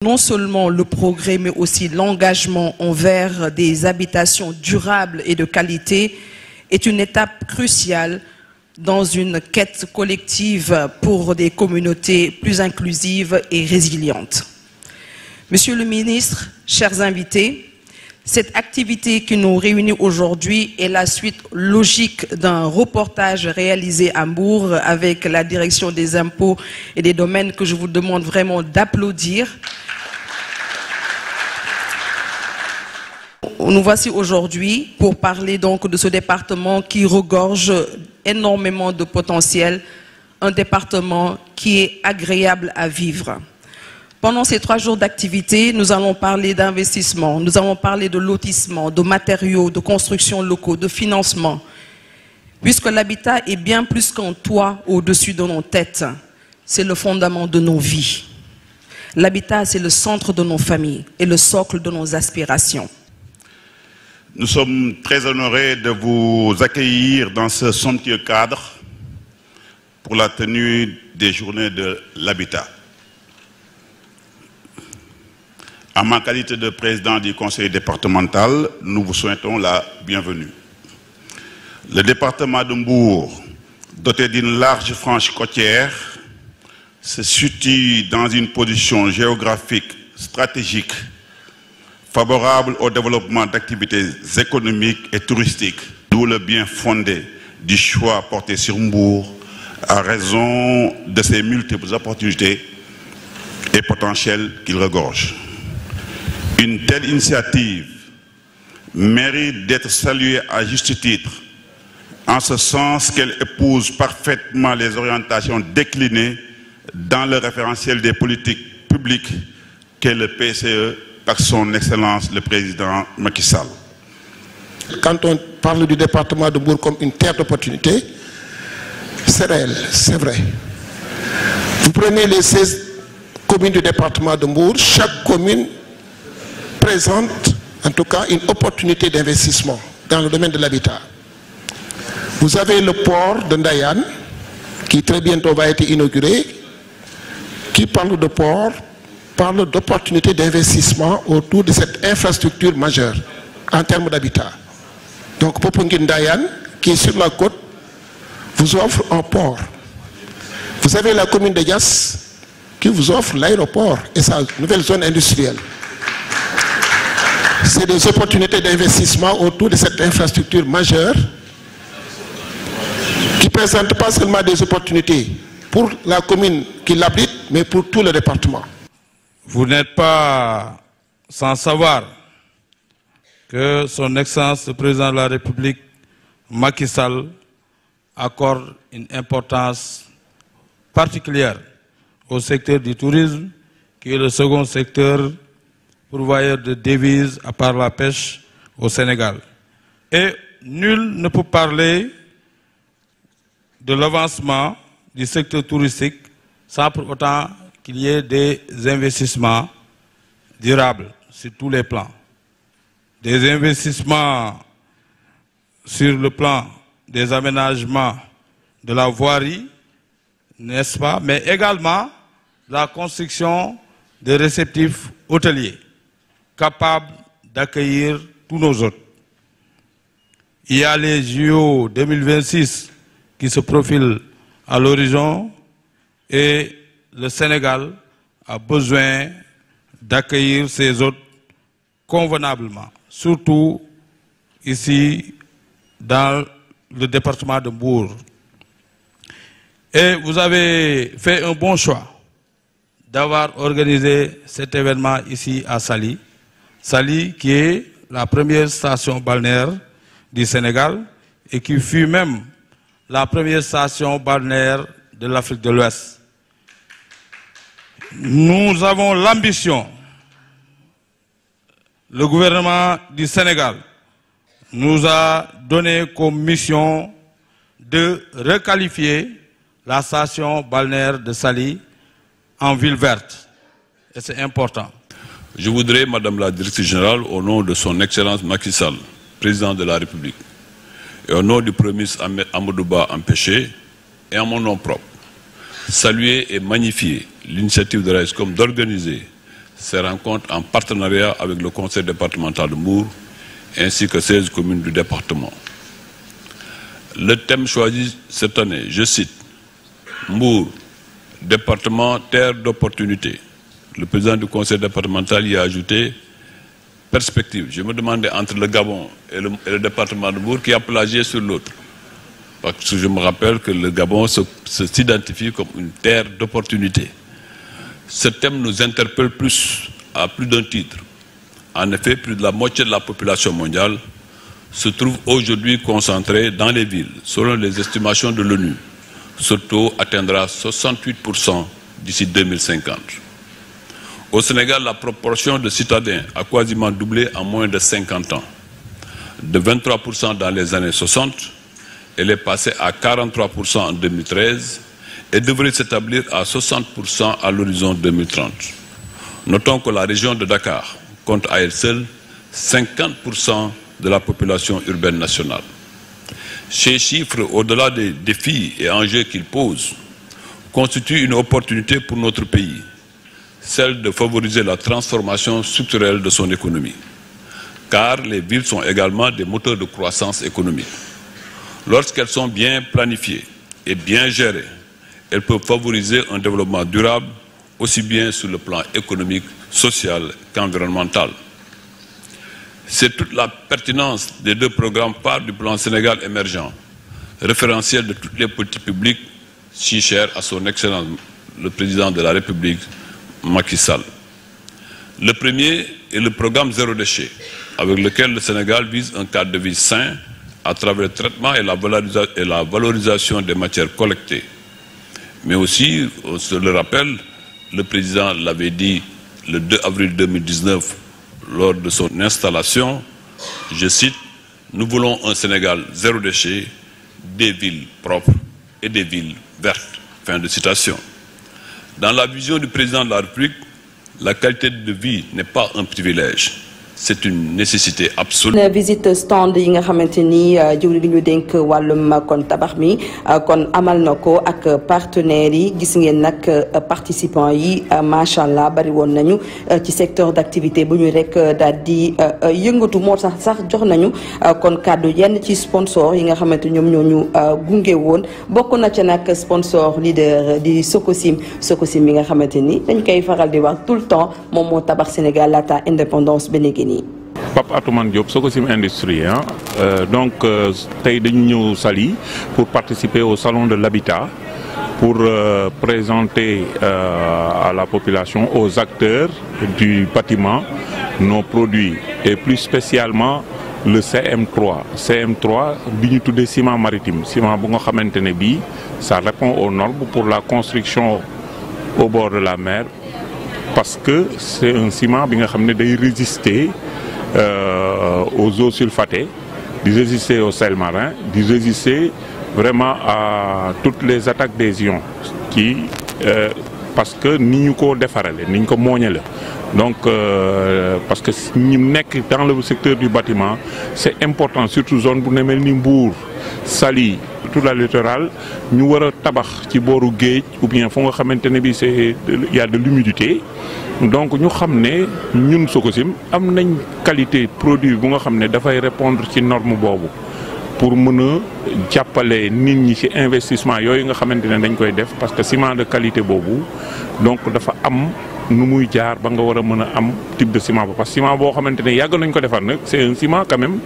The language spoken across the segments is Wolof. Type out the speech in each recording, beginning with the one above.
Non seulement le progrès, mais aussi l'engagement envers des habitations durables et de qualité est une étape cruciale dans une quête collective pour des communautés plus inclusives et résilientes. Monsieur le ministre, chers invités, cette activité qui nous réunit aujourd'hui est la suite logique d'un reportage réalisé à Mbour avec la direction des impôts et des domaines que je vous demande vraiment d'applaudir. Nous voici aujourd'hui pour parler donc de ce département qui regorge énormément de potentiel, un département qui est agréable à vivre. Pendant ces 3 jours d'activité, nous allons parler d'investissement, nous allons parler de lotissement, de matériaux, de construction locaux, de financement. Puisque l'habitat est bien plus qu'un toit au-dessus de nos têtes, c'est le fondament de nos vies. L'habitat, c'est le centre de nos familles et le socle de nos aspirations. Nous sommes très honorés de vous accueillir dans ce somptueux cadre pour la tenue des journées de l'habitat. En ma qualité de président du conseil départemental, nous vous souhaitons la bienvenue. Le département de Mbour, doté d'une large frange côtière, se situe dans une position géographique stratégique favorable au développement d'activités économiques et touristiques, d'où le bien fondé du choix porté sur Mbour à raison de ses multiples opportunités et potentiels qu'il regorge. Une telle initiative mérite d'être saluée à juste titre, en ce sens qu'elle épouse parfaitement les orientations déclinées dans le référentiel des politiques publiques qu'est le PCE par son Excellence le Président Macky Sall. Quand on parle du département de Mbour comme une terre d'opportunité, c'est réel, c'est vrai. Vous prenez les 16 communes du département de Mbour, chaque commune présente en tout cas une opportunité d'investissement dans le domaine de l'habitat. Vous avez le port de Ndayane, qui très bientôt va être inauguré, qui parle de port, parle d'opportunités d'investissement autour de cette infrastructure majeure en termes d'habitat. Donc Popenguine Ndayane, qui est sur la côte, vous offre un port. Vous avez la commune de Diass qui vous offre l'aéroport et sa nouvelle zone industrielle. C'est des opportunités d'investissement autour de cette infrastructure majeure qui ne présente pas seulement des opportunités pour la commune qui l'abrite, mais pour tout le département. Vous n'êtes pas sans savoir que son Excellence le Président de la République, Macky Sall, accorde une importance particulière au secteur du tourisme, qui est le second secteur pourvoyeur de devises à part la pêche au Sénégal. Et nul ne peut parler de l'avancement du secteur touristique sans pour autant qu'il y ait des investissements durables sur tous les plans. Des investissements sur le plan des aménagements de la voirie, n'est-ce pas, mais également la construction des réceptifs hôteliers capables d'accueillir tous nos hôtes. Il y a les JO 2026 qui se profilent à l'horizon et le Sénégal a besoin d'accueillir ces hôtes convenablement, surtout ici dans le département de Mbour. Et vous avez fait un bon choix d'avoir organisé cet événement ici à Saly. Saly qui est la première station balnéaire du Sénégal et qui fut même la première station balnéaire de l'Afrique de l'Ouest. Nous avons l'ambition, le gouvernement du Sénégal nous a donné comme mission de requalifier la station balnéaire de Saly en ville verte. Et c'est important. Je voudrais, Madame la Directrice Générale, au nom de son Excellence Macky Sall, Président de la République, et au nom du Premier ministre Amadou Ba empêché, et en mon nom propre, saluer et magnifier l'initiative de RAESCOM d'organiser ces rencontres en partenariat avec le conseil départemental de Mbour ainsi que 16 communes du département. Le thème choisi cette année, je cite, Mbour, département terre d'opportunité. Le président du conseil départemental y a ajouté perspective. Je me demandais entre le Gabon et le département de Mbour qui a plagié sur l'autre. Parce que je me rappelle que le Gabon s'identifie comme une terre d'opportunité. Ce thème nous interpelle à plus d'un titre. En effet, plus de la moitié de la population mondiale se trouve aujourd'hui concentrée dans les villes. Selon les estimations de l'ONU, ce taux atteindra 68% d'ici 2050. Au Sénégal, la proportion de citadins a quasiment doublé en moins de 50 ans. De 23% dans les années 60, elle est passée à 43% en 2013 et devrait s'établir à 60% à l'horizon 2030. Notons que la région de Dakar compte à elle seule 50% de la population urbaine nationale. Ces chiffres, au-delà des défis et enjeux qu'ils posent, constituent une opportunité pour notre pays, celle de favoriser la transformation structurelle de son économie. Car les villes sont également des moteurs de croissance économique. Lorsqu'elles sont bien planifiées et bien gérées, elles peuvent favoriser un développement durable, aussi bien sur le plan économique, social qu'environnemental. C'est toute la pertinence des deux programmes phares du plan Sénégal émergent, référentiel de toutes les politiques publiques, si chères à son Excellence le Président de la République, Macky Sall. Le premier est le programme Zéro déchet, avec lequel le Sénégal vise un cadre de vie sain à travers le traitement et la valorisation des matières collectées. Mais aussi, on se le rappelle, le Président l'avait dit le 2 avril 2019 lors de son installation, je cite, « Nous voulons un Sénégal zéro déchet, des villes propres et des villes vertes ». Fin de citation. Dans la vision du Président de la République, la qualité de vie n'est pas un privilège. C'est une nécessité absolue. Visite stand yi nga xamanteni jëwri ñu denk walum kon tabax mi kon amal nako ak partenaires yi gis ngeen nak participants yi machallah bari won nañu ci secteur d'activité bu ñu rek dal di yëngatu mo sax jox nañu kon cadeau yenn ci sponsor yi nga xamanteni ñom ñoñu gungé won bokku na ci nak sponsor leader di Sokosim mi nga xamanteni dañ koy faral di wax tout le temps mom mo tabax Sénégal lata indépendance bénégué. Pape Atoumane Diop, Sokosim Industrie. Donc, tey dañu ñëw Saly pour participer au salon de l'habitat, pour présenter à la population, aux acteurs du bâtiment, nos produits et plus spécialement le CM3. CM3, bi ñu tuddee ciment maritime, ciment bu nga xamantene bi, ça répond aux normes pour la construction au bord de la mer, parce que c'est un ciment bi nga xamné day résister aux eaux sulfatées, de résister aux sels marins, de résister vraiment à toutes les attaques des ions qui parce que ni ñu ko défarale ni ñu ko moñale. Donc parce que ñi nekk dans le secteur du bâtiment, c'est important, surtout zone bu ne mel ni Mbour, Saly, tout la littoral, ñu wara tabax ci boru géej ou bien fu nga xamantene bi c'est il y a de l'humidité. Donc ñu xamné ñun Sokosim am nañ qualité produit bu nga xamné da fay répondre ci norme bobu pour mëna jappalé nit ñi ci investissement yoy nga xamantene dañ koy def parce que ciment de qualité bobu donc dafa am nu muy jaar ba nga wara mëna am type de ciment parce que ciment bo xamantene yag nañ ko défar nak c'est un ciment quand même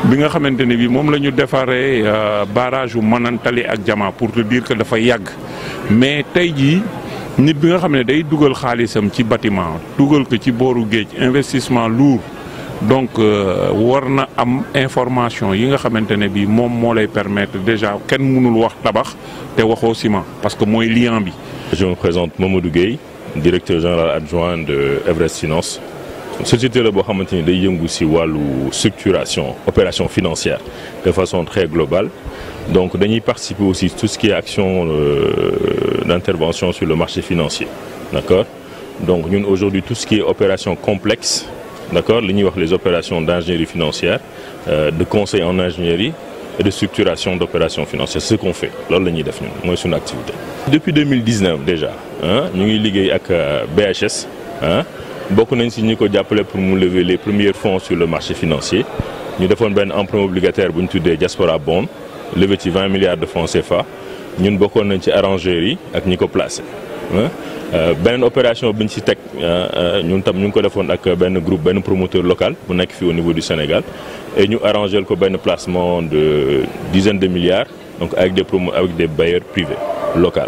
bi nga xamantene bi mom lañu défaré barrage u Manantali ak Jama pour te dire que dafa yag mais tay ji nit bi nga xamné day duggal xalissam ci bâtiment duggal ko ci boru géej investissement lourd donc warna am information yi nga xamantene bi mom mo lay permettre déjà ken mënul wax tabax té waxo ciment parce que moy lien bi. Je me présente Mamadou Gueye, directeur général adjoint de Everest Finance. Société la boo xamante ni day yëngu ci wàllu structuration opération financière de façon très globale. Donc dañuy participer aussi tout ce qui est action d'intervention sur le marché financier, d'accord. Donc ñun aujourd'hui tout ce qui est opération complexe, d'accord, li ñuy wax les opérations d'ingénierie financière, de conseil en ingénierie et de structuration d'opérations financières, c'est ce qu'on fait. Loolu la ñuy def ñun mooy suñu activité. Depuis 2019 déjà ñu ngi liggéey ak BHS bokk nañ si ñi ko jàppale pour mu lever les premiers fonds sur le marché financier ñu defoon benn emprunt obligataire bu ñu tuddee Diaspora Bond levé ci 20 milliards de francs CFA ñun bokkoon nañ ci arrangeurs yi ak ñi ko placé. beneen opération bi ñu ci teg ñun tam ñu ngi ko defoon ak benn groupe benn promoteur local bu nekk fii au niveau du Sénégal et ñu arrangé ko benn placement de dizaines de milliards donc avec des bailleurs privés locaux.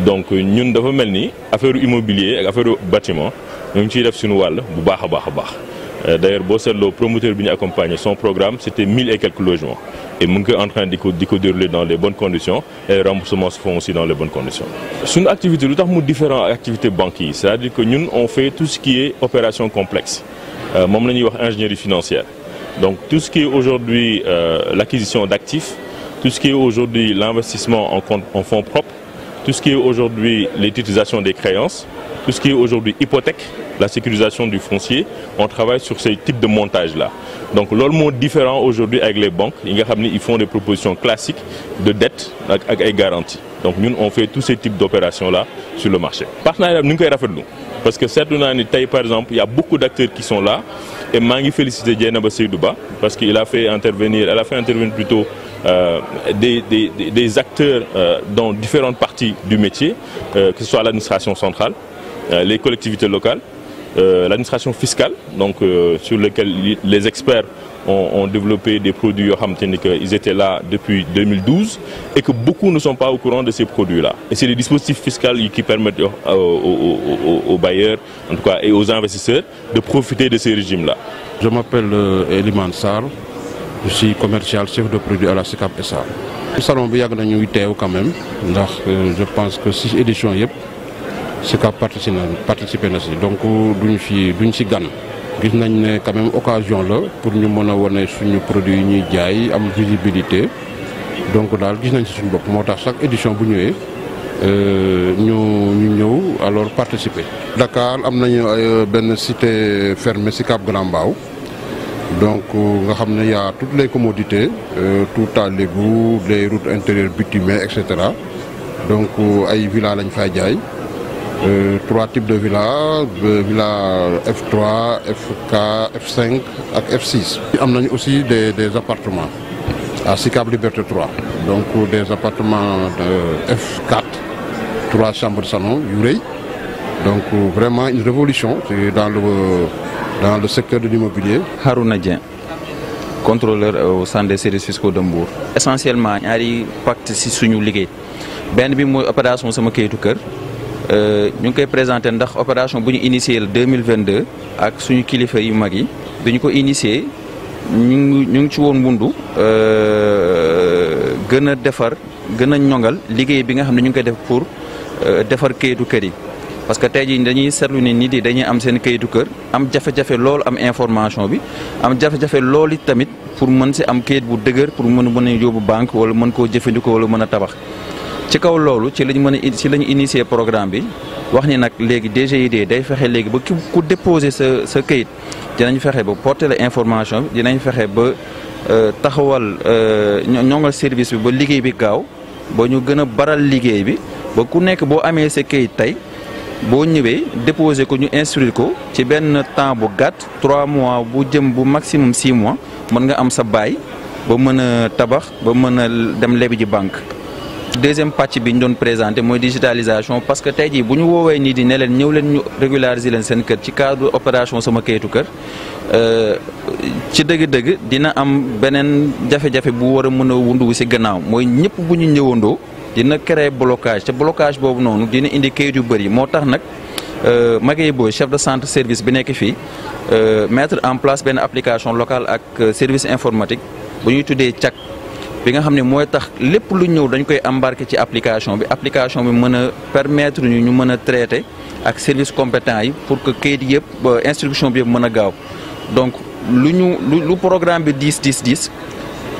Donc ñun dafa mel ni affaire immobilier ak affaire bâtiment ñu ngi ciy def suñu wàll bu baax a baax a baax. D'ailleurs boo seetloo promoteur bi ñu accompagné son programme c'était 1000 et quelques logements et mu ngi koy en train di ko dérouler dans les bonnes conditions et les remboursements se font aussi dans les bonnes conditions. Suñu activité lu tax mu différent ak activité banque yi c'est-à-dire que ñun on fait tout ce qui est opération complexe moom la ñuy wax ingénierie financière donc tout ce qui est aujourd'hui l'acquisition d'actifs tout ce qui est aujourd'hui l'investissement en fonds propres tout ce qui est aujourd'hui l'utilisation des créances tout ce qui est aujourd'hui hypothèque la sécurisation du foncier on travaille sur ces types de montage là donc loolu moo différent aujourd'hui avec les banques yi nga xam ni ils font des propositions classiques de dette ak ay garanties donc ñun on fait tous ces types d'opérations là sur le marché. partenariat bi ñu ngi koy rafetlu parce que seetlu naa ni tey par exemple il y a beaucoup d'acteurs qui sont là et maa ngi féliciter Dieynaba Seydou Ba parce que elle a fait intervenir plutôt des acteurs dans différentes parties du métier que ce soit l'administration centrale les collectivités locales l'administration fiscale donc sur lequel les experts ont développé des produits yoo xamante ni que ils étaient là depuis 2012 et que beaucoup ne sont pas au courant de ces produits-là et c'est des dispositifs fiscaux qui permettent aux bailleurs en tout cas et aux investisseurs de profiter de ces régimes-là. Je m'appelle Elimane Sarr je suis commercial chef de produit à la SICAP SA. salon bi yàgg nañuy teew quand même ndax je pense que 6 éditions yëpp SICAP participé na si donc duñ si gan gis nañ ne quand même occasion la pour ñu mën a wane suñu produit yi ñuy jaay am visibilité donc daal gis nañ si suñu bopp moo tax chaque édition bu ñëwee ñu ñëw alors participer. Dakar am nañu benn cité fermée SICAP Grand Mbao donc nga xam ne y a toutes les commodités tout à l'égout les routes intérieures bitumées et cetera donc ay villas lañ fay jaay. 3 types de villas villa F3 FK F5 ak F6. am nañu aussi des appartements à SICAP Liberté 3 donc des appartements de F4 3 chambres salon yu rëy donc vraiment une révolution c'est dans le secteur de l'immobilier. Harouna Dieng contrôleur au centre des services fiscaux de Mbour. essentiellement ñaari pacte ci suñu liggéey benn bi mooy opération sama kayitu kër. ñu ngi koy présenté ndax opération bu ñu initié le 2022 ak suñu kilifa yu mag yi dañu ko initié ñu ngi ci woon mbundu gën a defar gën a ñoŋal liggéey bi nga xam ne ñu ngi koy def pour defar kayitu kër yi. parce que tey jii dañuy seetlu ne nit yi dañuy am seen kayitu kër am jafe-jafe loolu am information bi am jafe-jafe loolu tamit pour mën si am kayit bu dëgër pour mën a yóbbu banque wala mën koo jëfandikoo wala mën a tabax. ci kaw loolu ci lañu initier programme bi wax ni nag léegi DGID day fexe léegi ba ku déposer sa kayit dinañ fexe ba porter la information bi dinañ fexe ba taxawal ñoŋal service bi ba liggéey bi gaaw ba ñu gën a baral liggéey bi ba ku nekk boo amee sa kayit tey boo ñëwee déposer ko ñu instruire ko ci benn temps bu gàtt 3 mois bu jëm bu maximum 6 mois mën nga am sa bail ba mën a tabax ba mën a dem lebi ji banque. deuxième pàcc bi ñu doon présenté mooy digitalisation parce que tey jii bu ñu woowee nii di ne leen ñëw leen ñu régulariser leen seen kër ci cadre opération sama kayitu kër ci dëgg-dëgg dina am beneen jafe-jafe bu war a mën a wundu ci gannaaw mooy ñëpp bu ñu ñëwandoo dina créer blocage te blocage boobu noonu dina indi kayit yu bëri moo tax nag Maguette Boye chef de centre service bi nekk fii mettre en place benn application locale ak service informatique bu ñuy tuddee CAK. bi nga xam ne mooy tax lépp lu ñëw dañ koy embarquer ci application bi mën a permettre ñu mën a traiter ak service compétent yi pour que kayit yëpp instruction bi yëpp mën a gaaw donc lu programme bi diis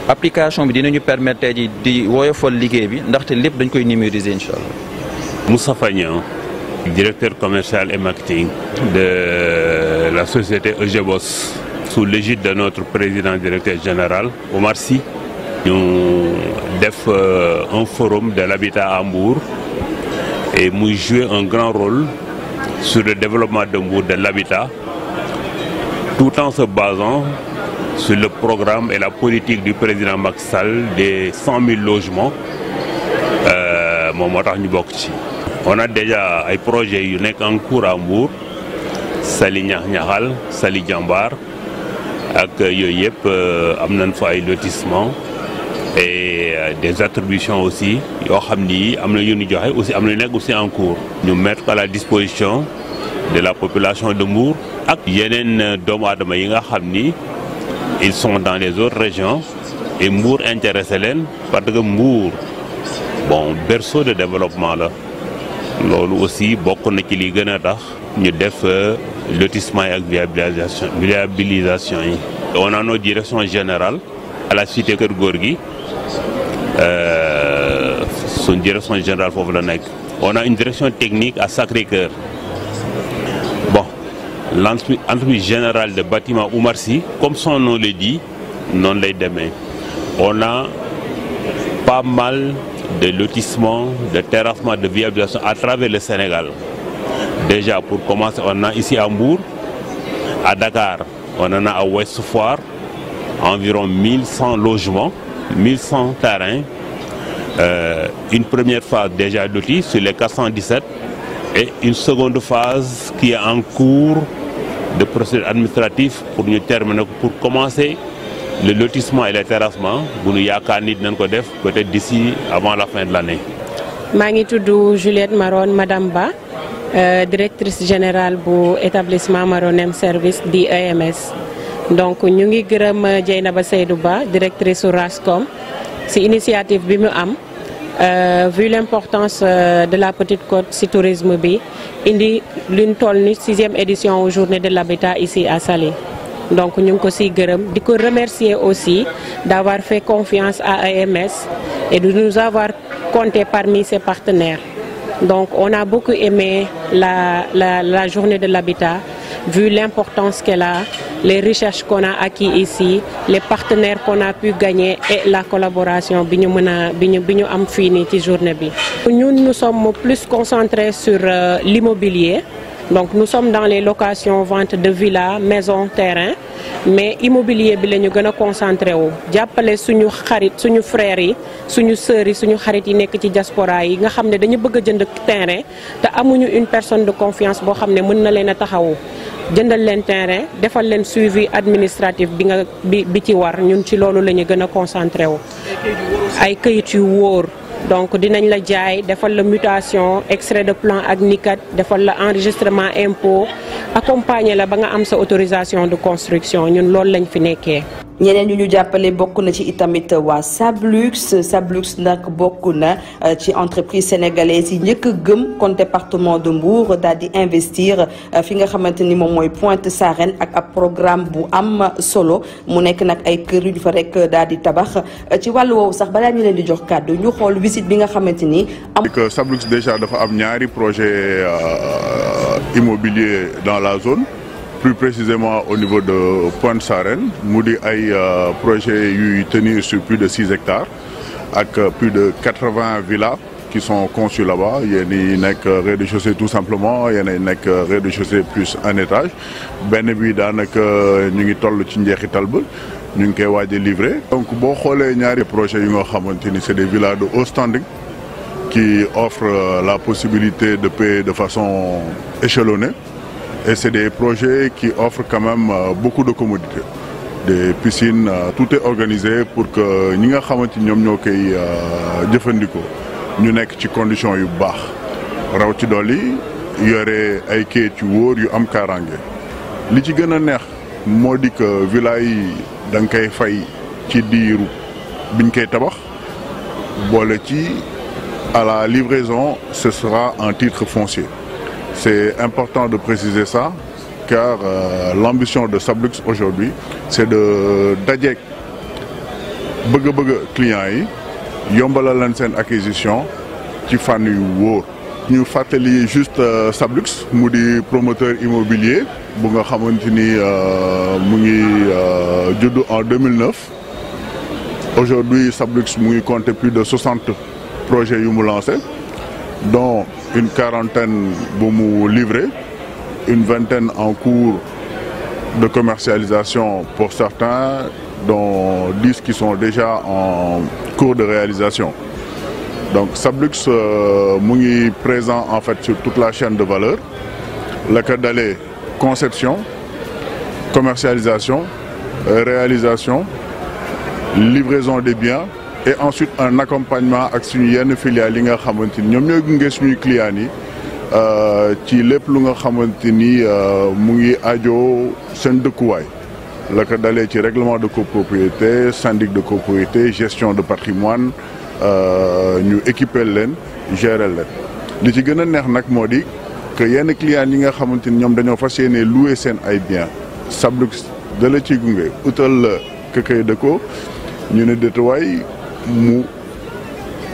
application bi dinañu permettre di woyofal liggéey bi ndaxte lépp dañ koy numériser incha allah. Moustapha Niang, directeur commercial et marketing de la société EGBOS sous l'égide de notre président directeur général Omar Sy. ñu def un forum de l'habitat à Mbour et muy jouer un grand rôle sur le développement de Mbour de l'habitat, tout en se basant sur le programme et la politique du président Macky Sall des 100 000 logements. On a déjà un projet en cours à Mbour, Sali Ñaxal, Sali Jambar, avec lotissement et des attributions aussi, aussi en cours. Nous mettre à la disposition de la population de Mbour. Ils sont dans les autres régions et Mbour intéresse parce que Mbour, bon, berceau de développement là. Lolu aussi bokk na ci li gëna tax ñu def lotissement et viabilisation. On a nos directions générales à la cité Kër Gorgui. Son direction générale foofu la nekk. On a une direction technique à Sacré-Cœur. Bon, l'entreprise générale de bâtiment Oumar Sy, comme son nom le dit, non les demain. On a pas mal de lotissements, de terrassements, de viabilisation à travers le Sénégal. Déjà, pour commencer, on a ici à Mbour, à Dakar, on en a à Ouest Foire, environ 1100 logements, 1100 terrains. Une première phase déjà lotie sur les 417 et une seconde phase qui est en cours de procédure administrative pour nous terminer, pour commencer le lotissement et le terrassement. Nous avons peut-être d'ici avant la fin de l'année. Je suis Juliette Maron, Madame Ba, directrice générale de l'établissement Maronem Service d'EMS. Donc, nous sommes Dieynaba Seydou Ba, directrice de RASCOM. C'est une initiative que nous avons. Vu l'importance de la Petite Côte si tourisme bi indi l'une toll 6e édition aux Journées de l'habitat ici à Saly. Donc nous nous remercier aussi d'avoir fait confiance à EMS et de nous avoir compté parmi ses partenaires. Donc on a beaucoup aimé la journée de l'habitat, vu l'importance qu'elle a, les recherches qu'on a acquis ici, les partenaires qu'on a pu gagner et la collaboration que nous avons fini cette journée. Nous sommes plus concentrés sur l'immobilier. Donc nous sommes dans les locations, vente de villas, maisons, terrains, mais immobilier bi lañu gëna concentré wu jappalé suñu xarit suñu frères yi suñu sœurs yi suñu xarit yi nekk ci diaspora yi nga xamné dañu bëgg jënd terrain té amuñu une personne de confiance bo xamné mën na leena taxawu jëndal leen terrain defal leen suivi administratif bi ci war ñun ci lolu lañu gëna concentré wu ay këyit yu wóor. Donc dinañ la jaay defal la mutation extrait de plan ak NICAD defal la enregistrement impôt accompagner la ba nga am sa autorisation de construction ñun loolu lañ fi nekkee. ñeneen ñu jàppale bokk na ci itamit waa Sablux nag bokk na ci entreprise sénégalaise yi njëkk gëm kon département de Mbour daal di investir fi nga xamante ni moom mooy Pointe Sarène ak ab programme bu am solo mu nekk nag ay kër yu fa rek daal di tabax ci wàllu woowu sax balaa ñu leen di jox kàddu ñu xool visite bi nga xamante ni am. Sablux déjà dafa am ñaari projet immobilier dans la zone. Plus précisément au niveau de Pointe Sarène, nous avons un projet qui tenir sur plus de 6 hectares avec plus de 80 villas qui sont conçues là-bas. Il y a un rez-de-chaussée tout simplement, il y a un rez-de-chaussée plus un étage. Ben bi daanaka ñu ngi toll ci njeexital ba ñu ngi koy waaj a livré. Donc boo xoolee ñaari projets yi nga xamante ni c'est des villas de haut standing qui offrent la possibilité de payer de façon échelonnée. Et c'est des projets qui offrent quand même beaucoup de commodités. Des piscines, tout est organisé pour que ñi nga xamante ni ñoom ñoo koy jëfandikoo ñu nekk ci conditions yu baax raw ci dolli yore ay kayit yu wóor yu am kaaraange li ci gën a neex moo di que villa yi da nga koy fay ci diiru biñ koy tabax boole ci à la livraison ce sera un titre foncier. C'est important de préciser ça, car l'ambition de Sablux aujourd'hui, c'est de dajeek bëgg clients yi yombalal leen seen acquisition ci fànn yu wóor. ñu fàttali juste Sablux mu di promoteur immobilier bu nga xamante ni mu ngi judd en 2009. Aujourd'hui Sablux mu ngi compter plus de 60 projets yu mu lancé, dont une quarantaine livrés, une vingtaine en cours de commercialisation pour certains, dont 10 qui sont déjà en cours de réalisation. Donc Sablux est présent en fait sur toute la chaîne de valeur. La d'aller conception, commercialisation, réalisation, livraison des biens et ensuite un accompagnement avec une filiale qui est clients ci lépp lu nga xamanteni mu ngi ajo sen dëkkuwaay la ko dalee ci règlement de copropriété, syndic de copropriété, gestion de patrimoine, ñu équiper leen gérer leen li ci gëna neex nak modi que yenn clients yi nga xamanteni ñom dañoo fas yéene louer sen ay biens Sablux da la ci gunge utal la këkëy de ko ñu ne détuwaay mu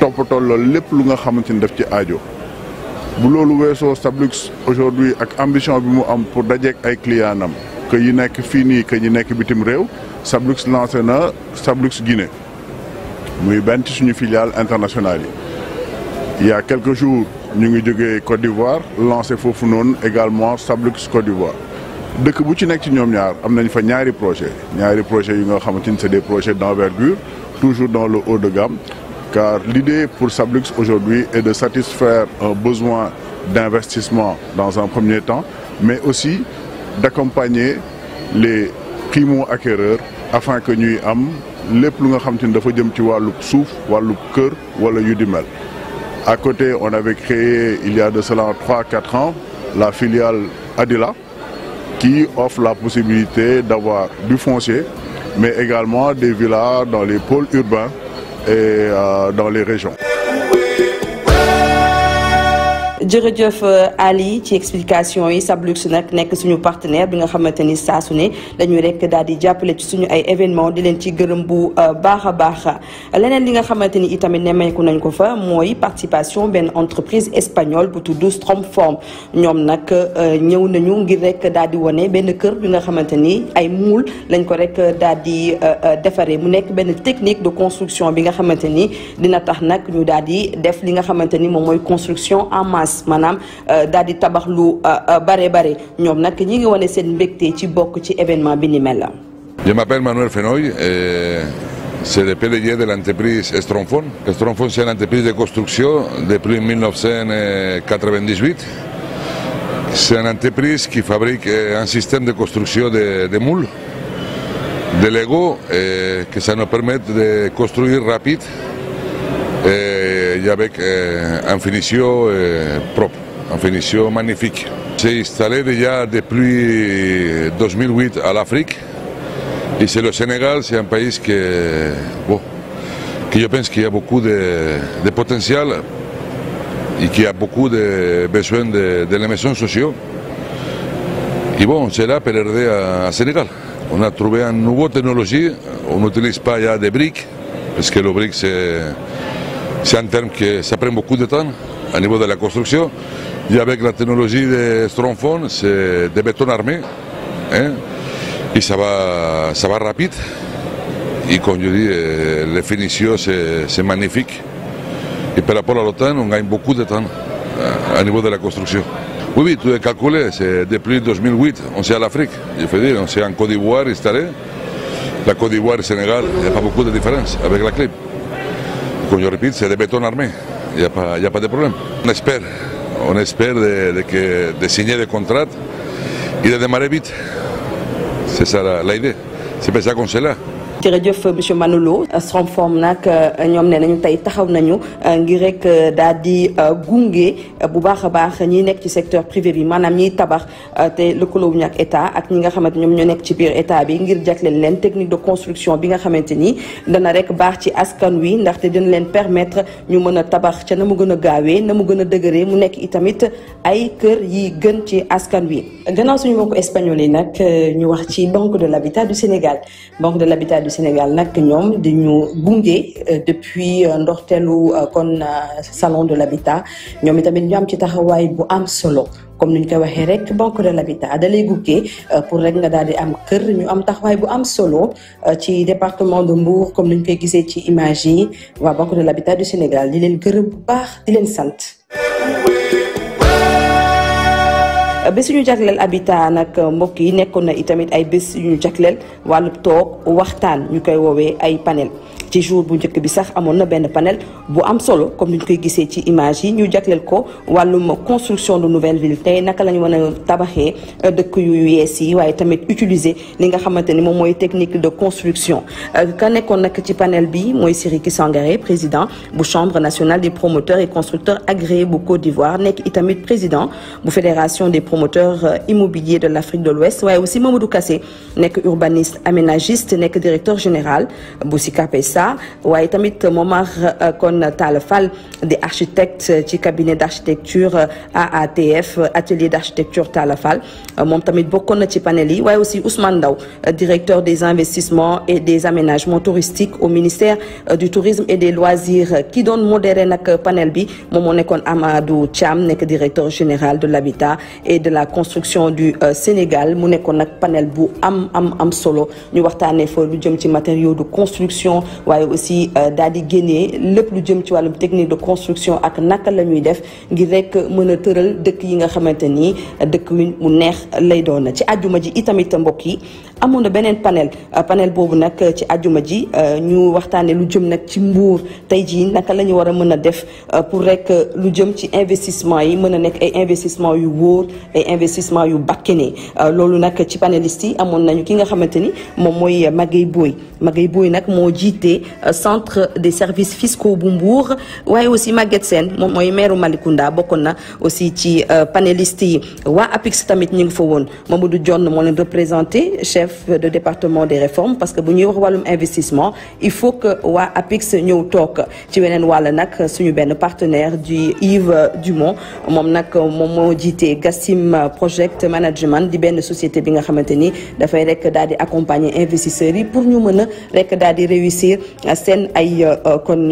toppatoo loolu lépp lu nga xamanteni daf ci aajo. bu loolu weesoo Sablux aujourd'hui ak ambition bi mu am pour dajeek ay clients am que yi nekk fii nii que yi nekk bitim réew Sablux lancé na Sablux Guinée muy benn ci suñu filiale internationale yi. Il y a quelques jours ñu ngi jógee Côte d'Ivoire lancé foofu noonu également Sablux Côte d'Ivoire dëkk bu ci nekk ci ñoom ñaar am nañ fa ñaari projet yu nga xamante ni c'est des projets d'envergure toujours dans le haut de gamme. Car l'idée pour Sablux aujourd'hui est de satisfaire un besoin d'investissement dans un premier temps, mais aussi d'accompagner les primo-acquéreurs afin que nous ayons les plus grands dafa jëm ci wàllu suuf wàllu kër wala yu di mel. À côté, on avait créé il y a de cela 3-4 ans la filiale Adila qui offre la possibilité d'avoir du foncier, mais également des villas dans les pôles urbains et dans les régions. jërëjëf Ali ci explication yi Sablux nag nekk suñu partenaire bi nga xamante ni saa su ne dañuy rek daal di jàppale ci suñu ay événement di leen ci gërëm bu baax a baax leneen li nga xamante ni itamit nemmeeku nañ ko fa mooy participation benn entreprise espagnole bu tudd Stromform ñoom nag ñëw nañu ngir rek daal di wane benn kër bi nga xamante ni ay muul lañ ko rek daal di defaree mu nekk benn technique de construction bi nga xamante ni dina tax nag ñu daal di def li nga xamante ni moom mooy construction en masse manam daal di tabax lu bare ñoom nag ñi ngi wane seen mbégte ci bokk ci événement bi ni mel. Je m'appelle Manuel Fenoy, c'est le PDG de l'entreprise Stromform. Stromform c'est une entreprise de construction depuis 1998. C'est une entreprise qui fabrique un système de construction de moules, de Lego, que ça nous permet de construire rapide. Et avec une finition propre, une finition magnifique. J'ai installé déjà depuis 2008 à l'Afrique. Et c'est le Sénégal, c'est un pays que je pense qu'il y a beaucoup de potentiel et qui a beaucoup de besoin d'éléments sociaux. Et bon, c'est là pour aider au Sénégal. On a trouvé une nouvelle technologie, on n'utilise pas des briques, parce que le brique c'est un terme que ça prend beaucoup de temps au niveau de la construction. Et avec la technologie de Stromform, c'est des bétons armés. Hein, et ça va rapide. Et comme je dis, les finitions, c'est magnifique. Et par rapport à l'OTAN, on gagne beaucoup de temps au niveau de la construction. Oui, tout est calculé. C'est depuis 2008, on est à l'Afrique. Je veux dire, on est en Côte d'Ivoire installé. La Côte d'Ivoire et le Sénégal, il n'y a pas beaucoup de différence avec la clé. Comme je répète, c'est des bétons armés, il n'y a pas de problème. On espère de signer des contrats et de démarrer vite. C'est ça l'idée, c'est pour ça qu'on est là. jërëjëf monsieur Manolo Stromform nag ñoom ne nañu tey taxaw nañu ngir rek daal di gunge bu baax a baax ñi nekk ci secteur privé bi maanaam ñiy tabax te lëkkaloo wuñu ak état ak ñi nga xamante ñoom ñoo nekk ci biir état bi ngir jagleel leen technique de construction bi nga xamante ni dana rek baax ci askan wi ndaxte dina leen permettre ñu mën a tabax ca na mu gën a gaawee na mu gën a dëgëree mu nekk itamit ay kër yi gën ci askan wi. gannaaw suñu mbokku espagnol yi nag ñu wax ci Banque de l'Habitat du Sénégal Banque de l'Habitat du Sénégal nag ñoom di ñu gunge depuis ndorteelu kon salon de l'habitat ñoom itamit ñu am ci taxawaay bu am solo comme ni ñu koy waxee rek Banque de l'Habitat da lay gunge pour rek nga daal di am kër ñu am taxawaay bu am solo ci département de Mbour comme ni ñu koy gisee ci image yi waa Banque de l'Habitat du Sénégal di leen gërëm bu baax di leen sant. bés yu ñu jagleel habitat nag mbokk yi nekkoon na itamit ay bés yu ñu jagleel wàllu toog waxtaan ñu koy woowee ay panel ci jour bu njëkk bi sax amoon na benn panel bu am solo comme ni ñu koy gisee ci image yi ñu jagleel ko wàllum construction de nouvelles villes tey naka la ñu mën a tabaxee dëkk yu yees yi waaye tamit utiliser li nga xamante ni moom mooy technique de construction ka nekkoon nag ci panel bi mooy Sidiki Sangaré président bu chambre nationale des promoteurs et constructeurs agréés bu Côte d'Ivoire nekk itamit président bu fédération des promoteurs immobiliers de l'Afrique de l'Ouest waaye aussi Mamadou Kassé nekk urbaniste aménagiste nekk directeur général bu SICAP waaye tamit Momar kon Talla Fall di architecte ci cabinet d'architecture AATF atelier d'architecture Talla Fall moom tamit bokkoon na ci panel yi waaye aussi Ousmane Ndaw directeur des investissements et des aménagements touristiques au ministère du tourisme et des loisirs ki doon modéré nag panel bi moom moo nekkoon Amadou Thiam nekk directeur général de l'habitat et de la construction du Sénégal mu nekkoon nag panel bu am solo ñu waxtaanee fa lu jëm ci matériaux de construction waaye aussi daal di génnee lépp lu jëm ci wàllum technique de construction ak naka la ñuy def ngir rek mën a tëral dëkk yi nga xamante ni dëkk wi mu neex lay doon ci àjjuma ji itamit mbokk yi amoon na beneen panel boobu nag ci àjjuma ji ñu waxtaanee lu jëm nag ci Mbour tey jii naka la ñu war a mën a def pour rek lu jëm ci investissement yi mën a nekk ay investissement yu wóor ay investissement yu bakkene loolu nag ci panélistes yi amoon nañu ki nga xamante ni moom mooy Magueye Boye nag moo jiite centre des services fiscaux bu Mbour waaye aussi Maguette Sène moom mooy maire Malicounda bokkoon na aussi ci panélistes yi waa APIX tamit ñu ngi fa woon Mamadou Dione moo leen représenté chef de département des réformes parce que bu ñuy wax wàllum investissement il faut que waa APIX ñëw toog ci weneen wàll nag suñu benn partenaire du Yves Dumont moom nag moom moo jiite Gassim Project Management di benn société bi nga xamante ni dafay rek daal di accompagner investisseurs yi pour ñu mën a rek daal di réussir seen ay kon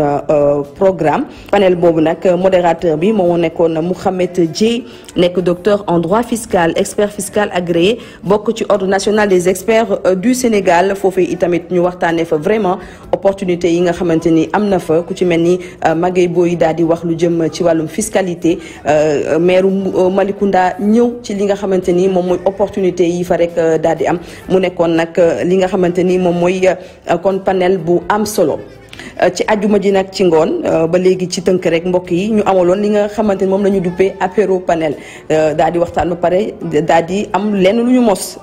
programme panel boobu nag modérateur bi moo nekkoon Mouhamed Dieye nekk docteur en droit fiscal expert fiscal agréé bokk ci ordre national des experts du Sénégal foofee itamit ñu waxtaanee fa vraiment opportunité yi nga xamante ni am na fa ku ci mel ni Magueye Boye daal di wax lu jëm ci wàllum fiscalité maire Malicounda ñëw ci li nga xamante ni moom mooy opportunité yi fa rek daal di am mu nekkoon nag li nga xamante ni moom mooy kon panel bu am solo ci àjjuma ji nag ci ngoon ba léegi ci tënk rek mbokk yi ñu amaloon li nga xamante ni moom la ñu duppee apéro panel daal di waxtaan ba pare daal di am lenn lu ñu mos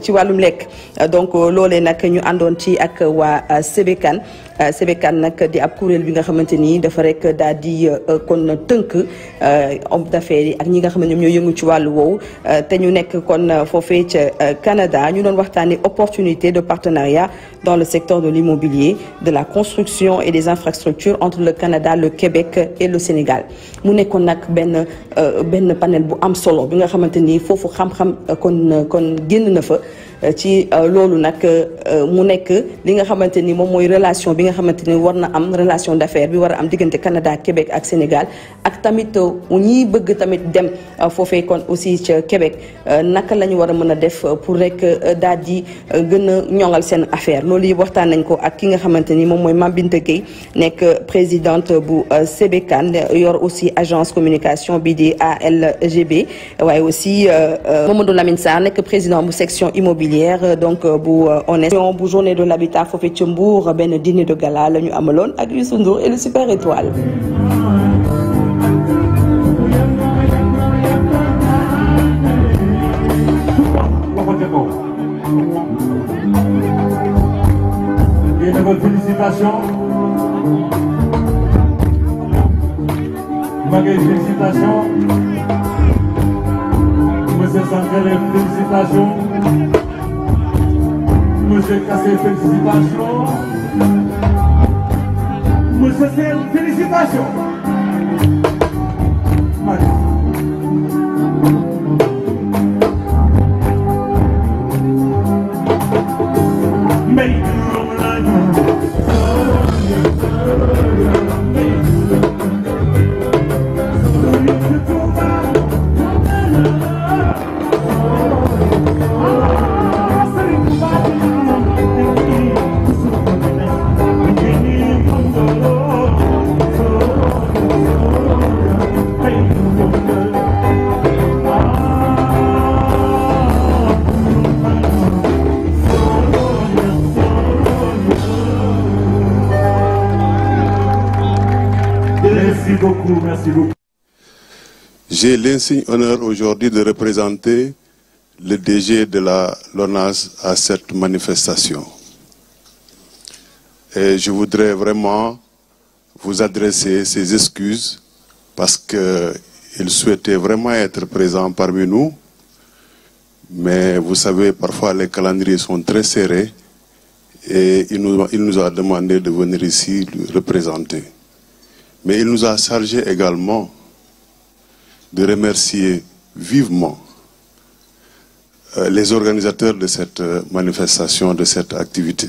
ci wàllum lekk donc loolee nag ñu àndoon ci ak waa Sébékan nag di ab kuréel bi nga xamante ni dafa rek daal di kon tënk homme d'affaires yi ak ñi nga xam ne ñoom ñoo yëngu ci wàllu woowu te ñu nekk kon foofee ca Canada ñu doon waxtaanee opportunité de partenariat dans le secteur de l'immobilier de la construction et des infrastructures entre le Canada le Québec et le Sénégal mu nekkoon nag benn panel bu am solo bi nga xamante ni foofu xam-xam kon génn na fa ci loolu nag mu nekk li nga xamante ni moom mooy relation bi nga xamante ni war na am relation d'affaires bi war a am diggante Canada Québec ak Sénégal ak tamit ñiy bëgg tamit dem foofee kon aussi ca Québec naka la ñu war a mën a def pour rek daal di gën a ñoŋal seen affaire loolu yëpp waxtaan nañ ko ak ki nga xamante ni moom mooy Mame Binta Gueye nekk présidente bu Sébékan yor aussi agence communication bi di ALGB waaye aussi Mamadou Lamine Sarr nekk président bu section immobilière donc bu honnête bu journée de l'habitat foofee ca Mbour benn dîner de gala la ñu amaloon ak Youssou Ndour et le Super Étoile. Félicitations. Magueye, félicitations. Monsieur Sangaré, félicitations. Monsieur Kassé, félicitations. Monsieur Sène, félicitations. beaucoup, merci beaucoup. J'ai l'insigne honneur aujourd'hui de représenter le DG de la LONASE à cette manifestation. Et je voudrais vraiment vous adresser ces excuses parce qu'il souhaitait vraiment être présent parmi nous. Mais vous savez, parfois les calendriers sont très serrés et il nous a demandé de venir ici le représenter. Mais il nous a chargé également de remercier vivement les organisateurs de cette manifestation, de cette activité.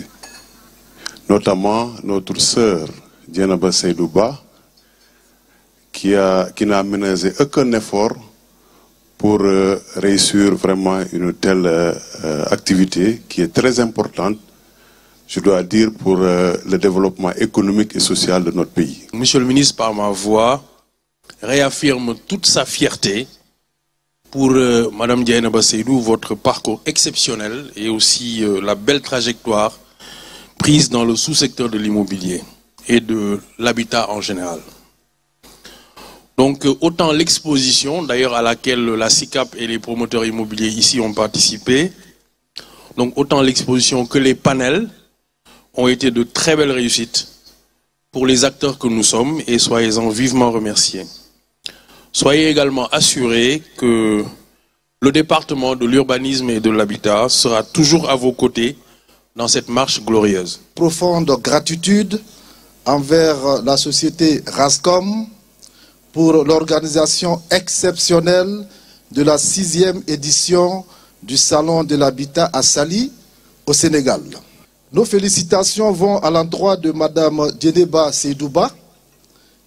Notamment notre sœur Dieynaba Seydou Ba, qui n'a ménagé aucun effort pour réussir vraiment une telle activité qui est très importante, je dois dire, pour le développement économique et social de notre pays. Monsieur le ministre, par ma voix, réaffirme toute sa fierté pour Madame Dieynaba Seydou, votre parcours exceptionnel et aussi la belle trajectoire prise dans le sous-secteur de l'immobilier et de l'habitat en général. Donc autant l'exposition, d'ailleurs à laquelle la SICAP et les promoteurs immobiliers ici ont participé, donc autant l'exposition que les panels ont été de très belles réussites pour les acteurs que nous sommes et soyez-en vivement remerciés. Soyez également assurés que le département de l'urbanisme et de l'habitat sera toujours à vos côtés dans cette marche glorieuse. Profonde gratitude envers la société Rascom pour l'organisation exceptionnelle de la 6e édition du Salon de l'Habitat à Saly, au Sénégal. Nos félicitations vont à l'endroit de Madame Dieynaba Seydou Ba,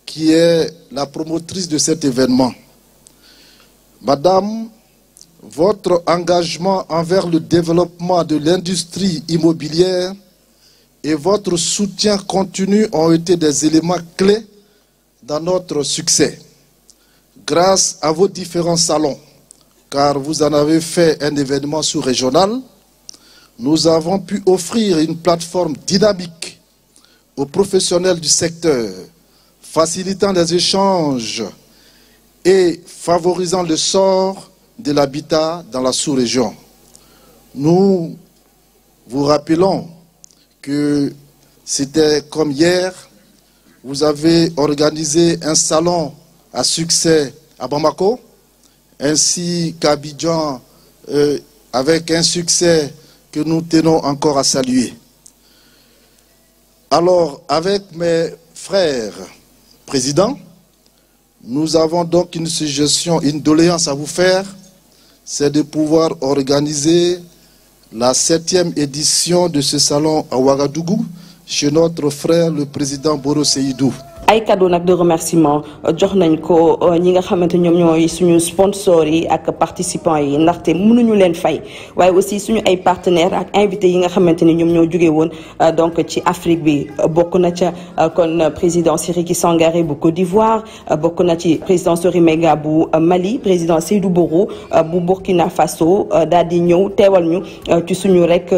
qui est la promotrice de cet événement. Madame, votre engagement envers le développement de l'industrie immobilière et votre soutien continu ont été des éléments clés dans notre succès. Grâce à vos différents salons, car vous en avez fait un événement sous-régional, nous avons pu offrir une plateforme dynamique aux professionnels du secteur, facilitant les échanges et favorisant le sort de l'habitat dans la sous-région. Nous vous rappelons que c'était comme hier, vous avez organisé un salon à succès à Bamako, ainsi qu'à Abidjan, avec un succès que nous tenons encore à saluer. Alors, avec mes frères présidents, nous avons donc une suggestion, une doléance à vous faire, c'est de pouvoir organiser la 7e édition de ce salon à Ouagadougou, chez notre frère le président Boro Seydou. ay cadeau nak de remerciement jox nañ ko ñi nga xamante ñom ñoy suñu sponsors yi ak participants yi ndaxte mënuñu leen fay waaye aussi suñu ay partenaires ak invités yi nga xamante ni ñoom ñoo jóge woon donc ci Afrique bi bokk na ca kon président Siriki Sangaré bu Côte d'Ivoire bokk na ci président Sorimega bu Mali président Seydou Boro bu Burkina Faso daal di ñëw teewal ñu ci suñu rek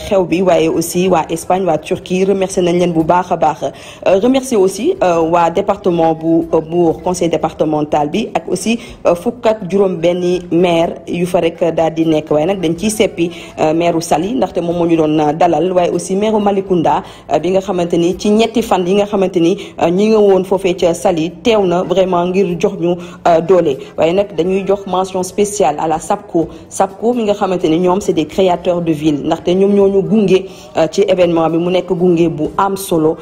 xew bi waaye aussi waa Espagne waa Turquie remercier nañ leen bu baax a baax remercier aussi waa département bu Mbour conseil départemental bi ak aussi fukk ak juróom benni maire yu fa rek daal di nekk waaye nag dañ ciy seppi maire u Saly ndaxte moom moo ñu doon dalal waaye aussi maire u Malicounda bi nga xamante ni ci ñetti fan yi nga xamante ni ñi nga woon foofee ca Saly teew na vraiment ngir jox ñu doole waaye nag dañuy jox mention spéciale à la SAPCO mi nga xamante ni ñoom c'est des créateurs de ville ndaxte ñoom ñoo ñu gunge ci événement bi mu nekk gunge bu am solo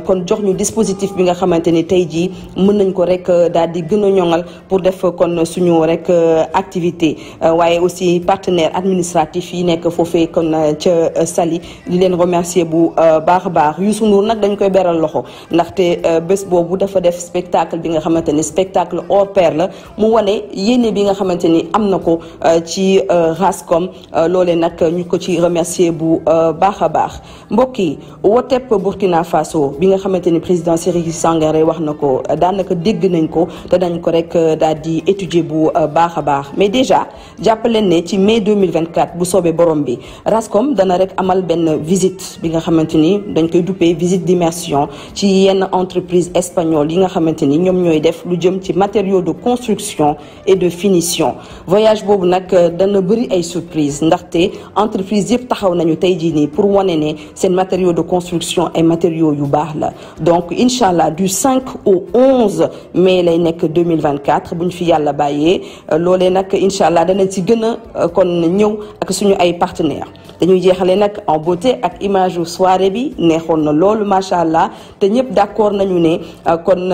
kon jox ñu dispositif bi nga xamante ni tey jii mën nañ ko rek daal di gën a ñoŋal pour def kon suñu rek activité waaye aussi partenaire administratif yi nekk foofee kon ca Saly di leen remercier bu baax a baax Youssou Ndour nag dañ koy beral loxo ndaxte bés boobu dafa def spectacle bi nga xamante ni spectacle hors pair la mu wane yéene bi nga xamante ni am na ko ci Rascom loolee nag ñu ko ci remercier bu baax a baax mbokk yi WOTEP Burkina Faso bi nga xamante ni président Siriki Sangaré wax na ko daanaka dégg nañ ko te dañ ko rek daal di étudier bu baax a baax mais déjà jàppaleen ne ci mai 2024 bu soobee borom bi RASCOM dana rek amal benn visite bi nga xamante ni dañ koy duppee visite d'immersion ci yenn entreprise espagnole yi nga xamante ni ñoom ñooy def lu jëm ci matériaux de construction et de finition. Voyage boobu nag dana bëri ay surprise ndaxte entreprise yëpp taxaw nañu tey jii nii pour wane ne seen matériaux de construction ay matériaux yu baax la donc incha allah du 5 au 11 mai lay nekk 2024 bu ñu fi yàlla bàyyee loolee nag incha allah danañ ci gën a kon ñëw ak suñu ay partenaires. dañuy jeexale nag en beauté ak image yu soirée bi neexoon na loolu macha allah te ñëpp d'accord nañu ne kon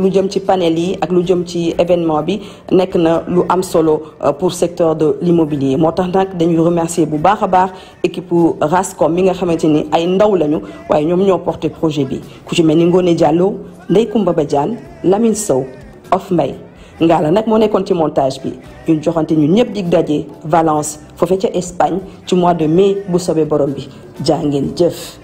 lu jëm ci panel yi ak lu jëm ci événement bi nekk na lu am solo pour secteur de l'immobilier moo tax nag dañuy remercier bu baax a baax équipe RASCOM mi nga xamante ni ay ndaw lañu waaye ñoom ñoo porté projet bi ku ci mel ni Ngone Diallo Ndeye Koumba Badiane Lamine Sow Of Mbaye Ngala nag moo nekkoon ci montage bi ñun joxante ñun ñëpp dig daje Valence foofee ca Espagne ci mois de mai bu soobee borom bi jaa ngeen jëf.